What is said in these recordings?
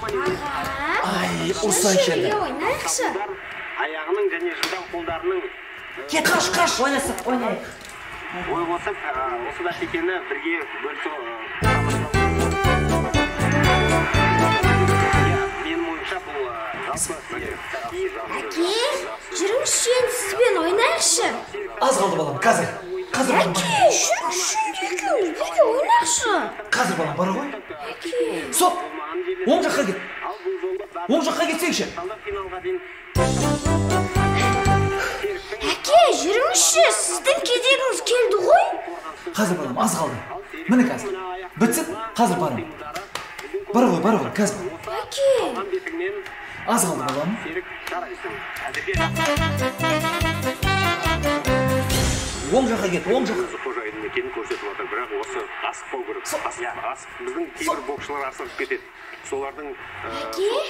Ай, осылайша. Ойнайықшы. Аяғының және жылдам қолдарының Кет, қаш, ойнайық. ой болсақ, осы да шекені бірге бөлісу менің ойымша бұл Әке, жүріңізші, сізбен ойнайықшы. Аз қалды балам, қазір. Әке, жүріңізші, бірге ойнайықшы. Қазір балам, бара ғой. Әке. Соп, оң жаққа кет. Оң жаққа кетсеңші. Әке, жүріңізші, сіздің кезегіңіз келді ғой. Қазір балам, аз қалды. Міне қазір. Бітсін, қазір барам. Бара ғой, қазір. Әке. Аз қалды балам. Оң жаққа кет, оң жаққа. Қожайынның екенін көрсетіп отыр, бірақ осы асықпау керек. Біздің кейбір боксшылар асығып кетеді. Солардың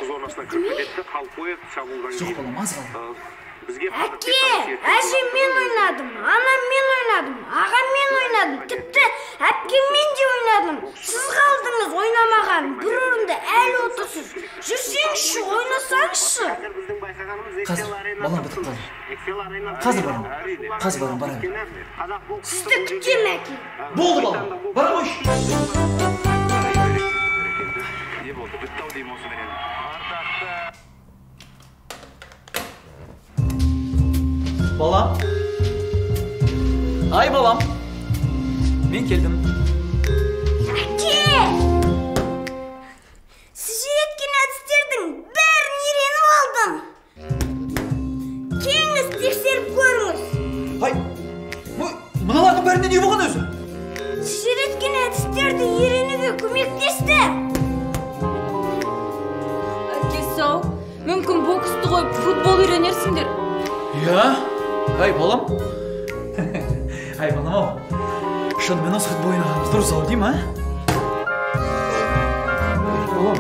зонасына кіріп кетеді, қалып қояды, шабуылдан кейін. Жоқ балам, аз қалды. Әке, әжем мен ойнадым, анам мен ойнадым, ағам мен ойнадым, тіпті әпкеммен де ойнадым. Сіз қалдыңыз ойнамаған, бір орында әлі отырсыз. Жүрсеңізші, ойнасаңызшы. Қазір, балам бітіп қалды. Қазір барам, барам. Сізді күтем, әке. Болды балам, бара қойшы. Не болды, бітті ау деймін осы менен. Балам. Ай балам. Мен келдім. Әке! Сіз үйреткен әдістердің бәрін үйреніп алдым. Келіңіз тексеріп көріңіз. Ай, мыналардың бәрінде не болған өзі? Сіз үйреткен әдістерді үйренуге көмектесті. Әкесі-ау, мүмкін боксты қойып футбол үйренерсіңдер. Я? Ай балам. Ай балам ау. Шынымен осы футбол ойнағанымыз дұрыс ау деймін, а? Балам.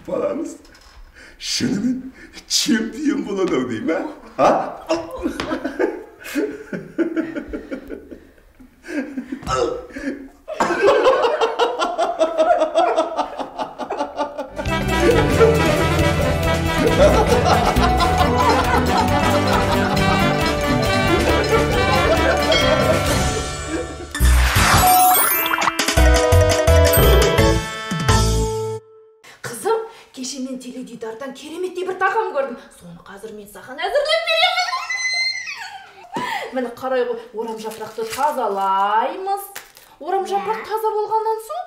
Баламыз шынымен чемпион болады ау деймін, а? Қызым, кеше мен теледидардан кереметтей бір тағам көрдім. Соны қазір мен саған әзірлеп беремін. Міне қарай ғой, орам жапырақты тазалаймыз. Орам жапырақ таза болғаннан соң,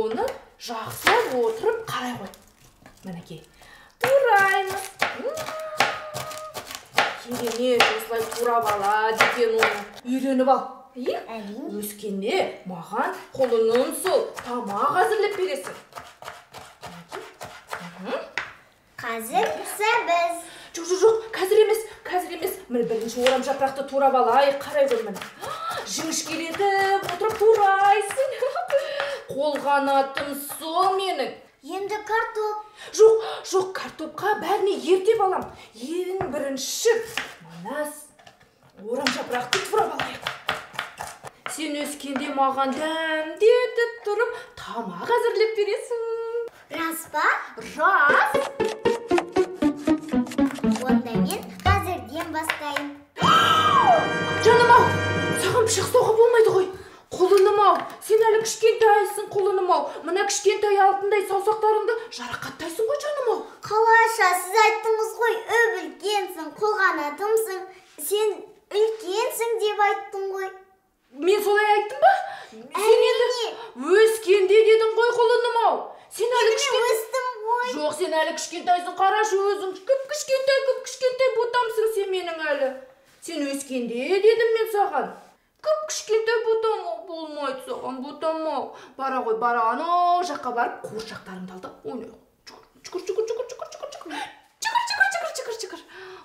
оны жақсы отырып қарай ғой. Мінекей, тураймыз. Керемет, осылай турап алады екен оны. Үйреніп ал. Өскенде маған қолының сол тамақ әзірлеп бересің. Қазір сәбіз. Жоқ, қазір емес. Міне бірінші орам жапырақты турап алайық, қарай ғой міне. Жіңішкелетіп отырып турайсың. Қолғанатым сол менің. Енді картоп. Жоқ, картопқа бәріне ертеп алам. Ең бірінші манас орам жапырақты турап алайық. Сен өскенде маған дәмдетіп тұрып, тамақ әзірлеп бересің. Рас па? Рас. Онда мен қазірден бастайын. Жаным-ау, саған пышақ соға болмайды ғой. Құлыным-ау, сен әлі кішкентайсың, құлыным-ау. Мына кішкентай алтындай саусақтарыңды жарақаттайсың ғой, жаным-ау. Қалайша, сіз айттыңыз ғой, үлкенсің, қолғанатымсың. Сен үлкенсің деп айттың ғой. Мен солай айттым ба? Сен енді өскенде дедің ғой, құлыным-ау. Сен әлі өстім ғой. Жоқ, сен әлі кішкентайсың, қарашы өзің. Көп кішкентай ботамсың сен менің әлі. Сен өскенде дедім мен саған. Көп кішкентай ботам болмайды саған, ботам-ау. Бара ғой, бара анау жаққа барып, қуыршақтарыңды алды. Ойнай. Чықыр.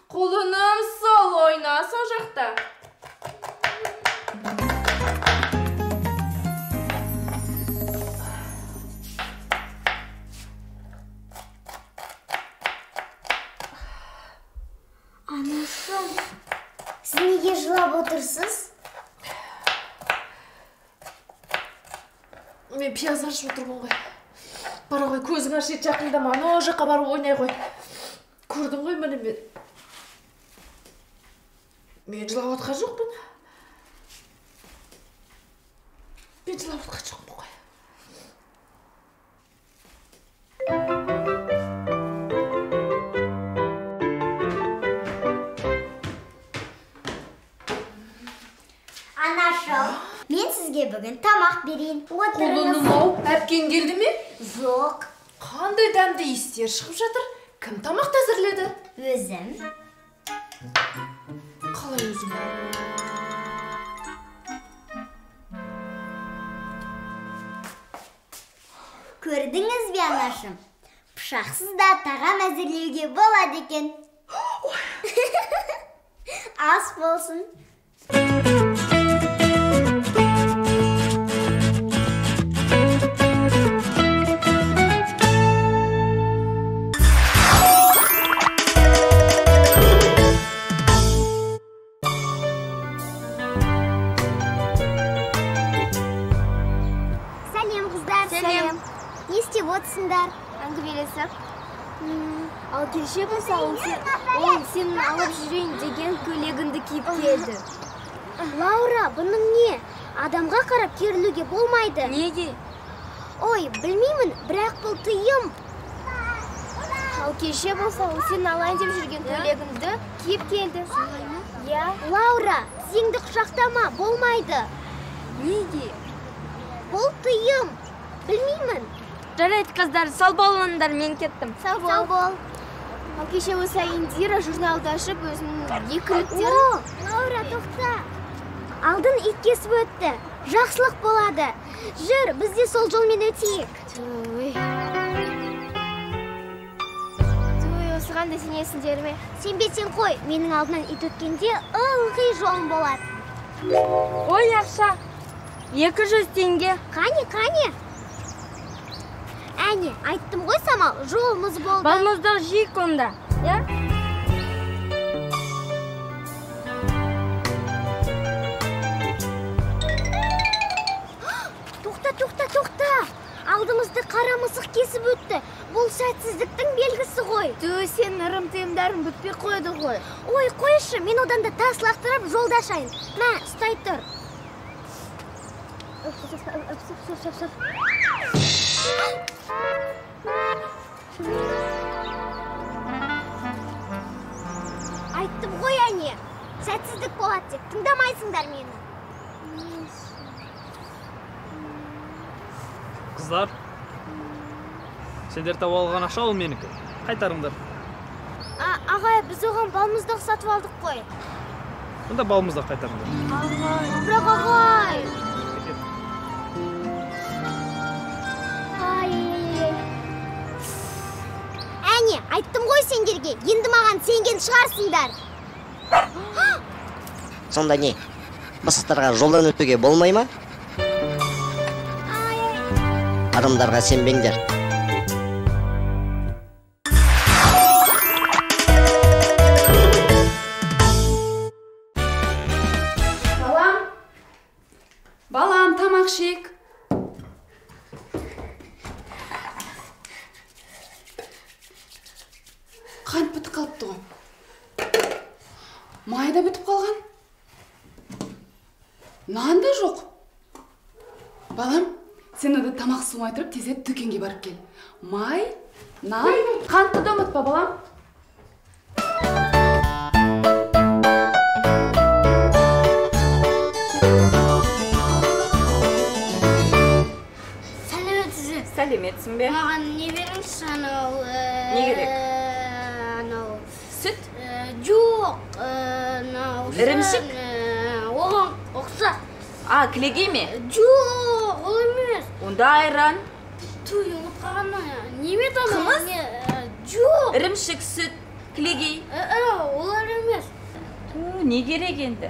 Құлыным сол ойна сол жақта. пияз ашып отырмын ғой. Бара ғой, көзің ашет жақындама, ана жаққа барып ойнай ғой. Көрдің ғой міне мен. Мен жылап отқан жоқпын. Мен жылап отқан жоқпын ғой. Анашым, мен сізге бүгін тамақ берейін. Құлыным ау, әпкең келді ме? Жоқ. Қандай дәмді иістер шығып жатыр? Кім тамақты әзірледі? Өзім. Қалай өзің? Көрдіңіз бе, анашым? Пышақсыз да тағам әзірлеуге болады екен. Ас болсын. Сәлем, қыздар. Сәлем. Не істеп отырсыңдар? Әңгімелесіп. Ал кеше болса, ол сенің алып жүрейін деген көйлегіңді киіп келді. Лаура, бұның не? Адамға қарап керілуге болмайды. Неге? Ой, білмеймін, бірақ бұл тыйым. Ал кеше болса, ол сенің алайын деп жүрген көйлегіңді киіп келді. Я? Лаура, тізеңді құшақтама, болмайды. Неге? Бұл тыйым. Білмеймін. Жарайды, қыздар, сау болыңдар, мен кеттім. Сау бол. Ал кеше болса, Индира журналды ашып өзінің екіліктерін... О, Лаура, тоқта. Алдын ит кесіп өтті. Жақсылық болады. Жүр, біз де сол жолмен өтейік. Осыған да сенесіңдер ме? Сенбесең қой, менің алдынан ит өткенде ылғи жолым болады. Ой, ақша. 200 теңге. Қане? Әне, айттым ғой, Самал, жолымыз болды. Балмыздар жейік онда, я? Тоқта. Алдымызды қара мысық кесіп өтті. Бұл сәтсіздіктің белгісі ғой. Сен ырым-тыйымдарың бүтпей қойды ғой. Ой, қойшы, мен одан да тас лақтырып жолда шайын. Мә, ұстай тұр. Айттым ғой, әне. Сәтсіздік болады деп, тыңдамайсыңдар мені. Қыздар, сендер тауып алған ақша ол менікі. Қайтарыңдар. Ағай, біз оған балмұздақ сатып алдық қой. Онда балмұздақ қайтарыңдар. Бірақ ағай. Әне, айттым ғой сендерге, енді маған сенген шығарсыңдар. Сонда не? Мысықтарға жолдан өтуге болмай ма? Адамдарға сенбеңдер. Балам, тамақ ішейік. Қант бітіп қалыпты ғой. Май да бітіп қалған. Нан да жоқ. Балам, сен онда тамақ суымай тұрып тезірек дүкенге барып кел. Май, нан, қантты да ұмытпа, балам. Сәлеметсің бе? Маған не беріңізші, анау... Не керек? Анау... Сүт? Жоқ, анау... Ірімшік? Оған ұқсас. Кілегей ме? Жоқ, ол емес. Онда айран. Туй, ұмытқағанна. Неме тамақ? Қымыз? Жоқ. Ірімшік, сүт, кілегей. Олар емес. Не керек енді?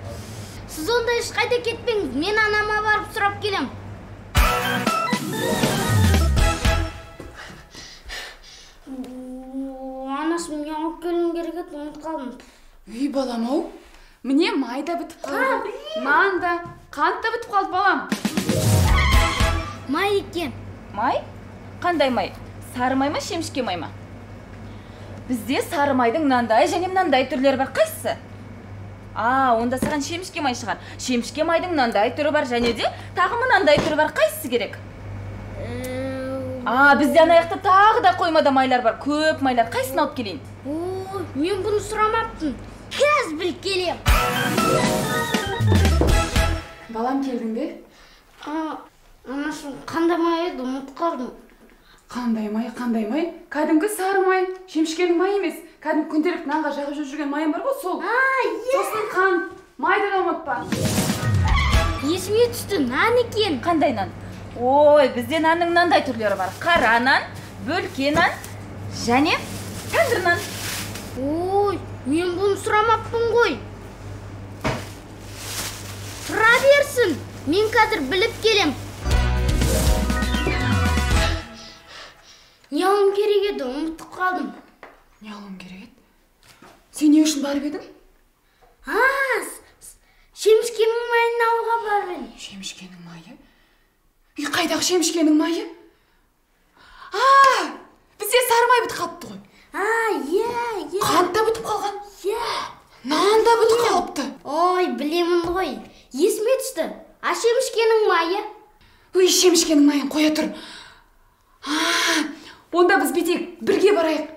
Сіз онда ешқайда кетпеңіз. Мен анама барып сұрап келем. Анасы, мен алып келуім керек еді, ұмытып қалдым. Үй балам ау, міне май да бітіп қалды. Нан да, қант та бітіп қалды балам. Май екен. Май? Қандай май? Сары май ма, шемішке май ма? Бізде сары майдың мынандай және мынандай түрлері бар. Қайсысы? Онда саған шемішке май шығар. Шемішке майдың мынандай түрі бар және де тағы мынандай түрі бар. Қайсысы керек? Бізде аяқта тағы да қоймада майлар бар. Көп майлар. Қайсысын алып келейін? Мен бұны сұрамаппын. Кез біліп келем. Балам, келдің бе? Анашым, қандай май еді, ұмытып қалдым. Қандай май? Кәдімгі сары май. Шемішкенің май емес. Кәдімгі күнделікті нанға жағып жүрген майым бар ғой, сол. Сосын қант. Майды да ұмытпа. Есіме түсті, нан екен. Қандай нан? Ой, бізде нанның мынандай түрлері бар. Қара нан, бөлке нан және тәңір нан. Ой, мен бұны сұрамаппын ғой. Сұра берсін. Мен қазір біліп келем. Не алым керек еді, ұмытып қалдым. Не алым керек еді? Сен не үшін барып едің? Шемішкенің майын алуға барып едім. Шемішкенің майы? Қайдағы шемішкенің майы? Бізде сары май бітіп қалыпты ғой. Қант та бітіп қалған. Нан да бітіп қалыпты. Ой, білемін ғой. Есіме түсті. Шемішкенің майы? Шемішкенің майын қоя тұр. Онда біз бетек бірге барайық.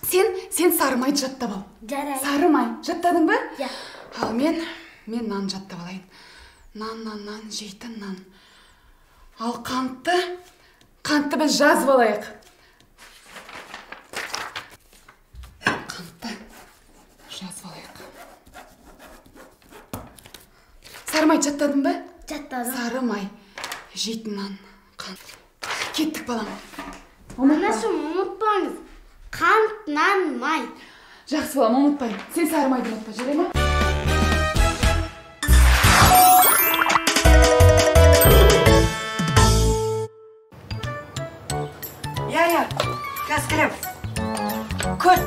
Сен сары майды жаттап ал. Жарай. Сары май. Жаттадың ба? Ал мен нан жаттап алайын. Нан, жейтін нан. Ал қантты біз жазып алайық. Қантты жазып алайық. Сары май жаттадың ба? Жаттадым. Сары май, жейтін нан, қант. Кеттік балам. Анашым, ұмытпаңыз. Қант, нан, май. Жақсы балам, ұмытпайым. Сен сары майды ұмытпа, жарай ма? Қазір кірем. Көр.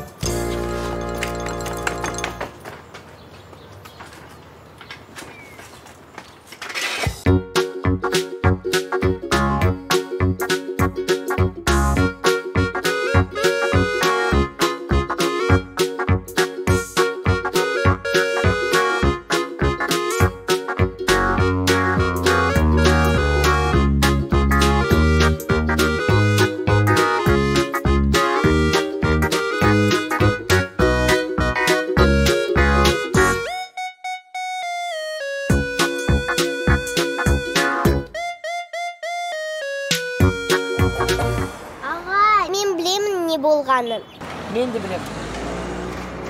Мен де білем.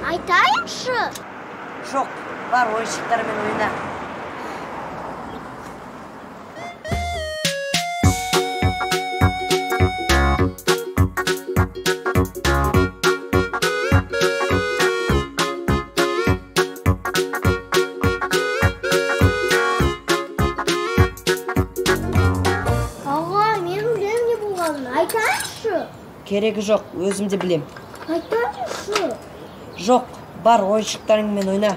Айтайыншы? Жоқ, бар ойыншықтармен ойна. Мен білем не болғанын. Айтайыншы? Керегі жоқ, өзім де білем. Айтайыншы? Жоқ, бар ойыншықтарыңмен ойна.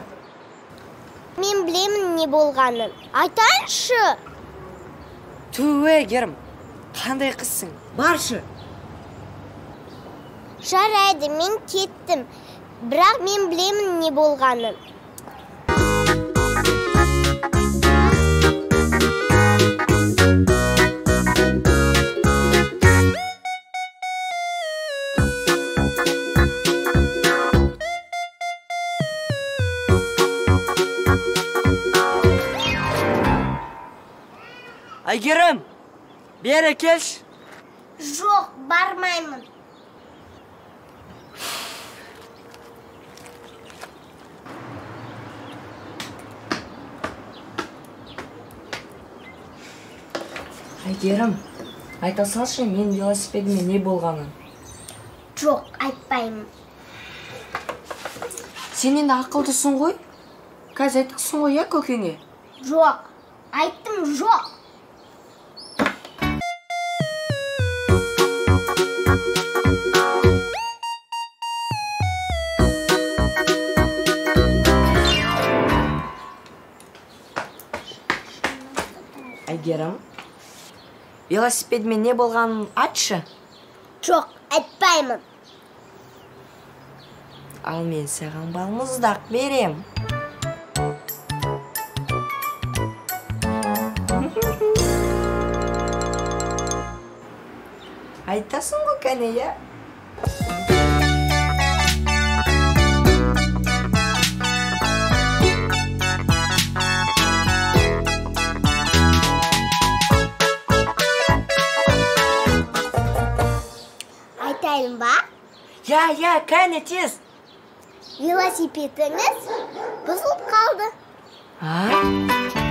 Мен білемін не болғанын. Айтайыншы? Керім, қандай қызсың? Баршы. Жарайды, мен кеттім. Бірақ мен білемін не болғанын. Айгерім, бері келші. Жоқ, бармаймын. Айгерім, айта салшы мен велосипедіме не болғанын? Жоқ, айтпаймын. Сен енді ақылдысың ғой? Қазір айтасың ғой, көкеңе? Жоқ, айттым жоқ. Айгерім, велосипедіме не болғанын айтшы. Жоқ, айтпаймын. Ал мен саған балмұздақ берем. Айтасың ғой кәне, я? Айтайын ба? Я, кәне тез. Велосипедіңіз бұзылып қалды. А?